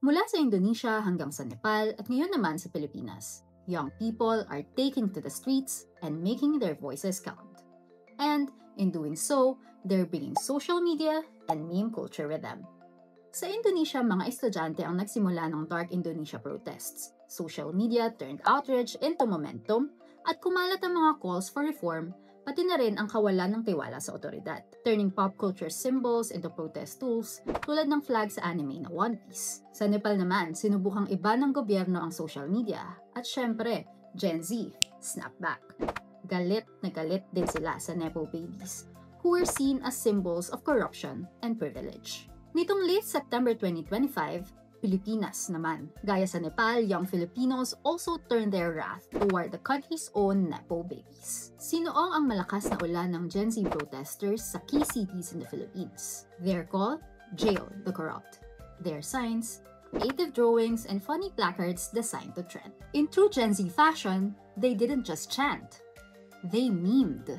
Mula sa Indonesia hanggang sa Nepal at ngayon naman sa Pilipinas, young people are taking to the streets and making their voices count. And in doing so, they're bringing social media and meme culture with them. Sa Indonesia, mga estudyante ang nagsimula ng Dark Indonesia protests. Social media turned outrage into momentum at kumalat ang mga calls for reform, pati na rin ang kawalan ng tiwala sa otoridad, turning pop culture symbols into protest tools tulad ng flag sa anime na One Piece. Sa Nepal naman, sinubukang iba ng gobyerno ang social media at syempre, Gen Z, snap back. Galit na galit din sila sa Nepo babies, who were seen as symbols of corruption and privilege. Nitong late September 2025, Pilipinas naman. Gaya sa Nepal, young Filipinos also turned their wrath toward the country's own Nepo babies. Sinoong ang malakas na ulan ng Gen Z protesters sa key cities in the Philippines. Their call? Jail the corrupt. Their signs? Creative drawings and funny placards designed to trend. In true Gen Z fashion, they didn't just chant. They memed.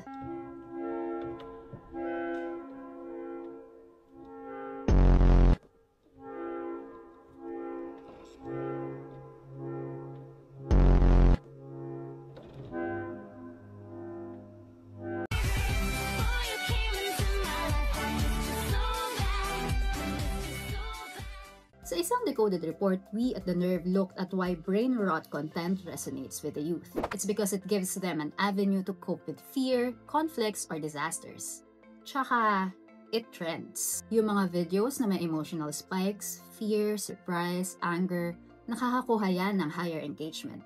Sa isang decoded report, we at The Nerve looked at why brain rot content resonates with the youth. It's because it gives them an avenue to cope with fear, conflicts, or disasters. Tsaka, it trends. Yung mga videos na may emotional spikes, fear, surprise, anger, nakakakuha yan ng higher engagement,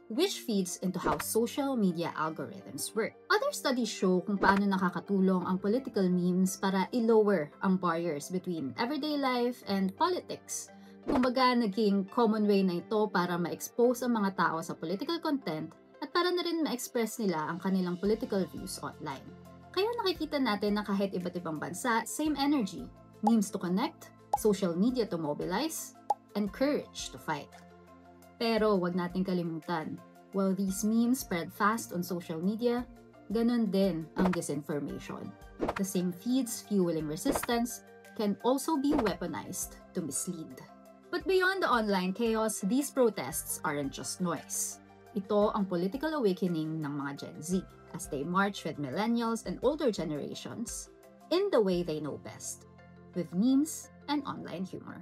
which feeds into how social media algorithms work. Other studies show kung paano nakakatulong ang political memes para i-lower ang barriers between everyday life and politics. Kumbaga, naging common way na ito para ma-expose ang mga tao sa political content at para na rin ma-express nila ang kanilang political views online. Kaya nakikita natin na kahit iba't ibang bansa, same energy. Memes to connect, social media to mobilize, and courage to fight. Pero wag nating kalimutan, while these memes spread fast on social media, ganun din ang disinformation. The same feeds fueling resistance can also be weaponized to mislead. But beyond the online chaos, these protests aren't just noise. Ito ang political awakening ng mga Gen Z as they march with millennials and older generations in the way they know best, with memes and online humor.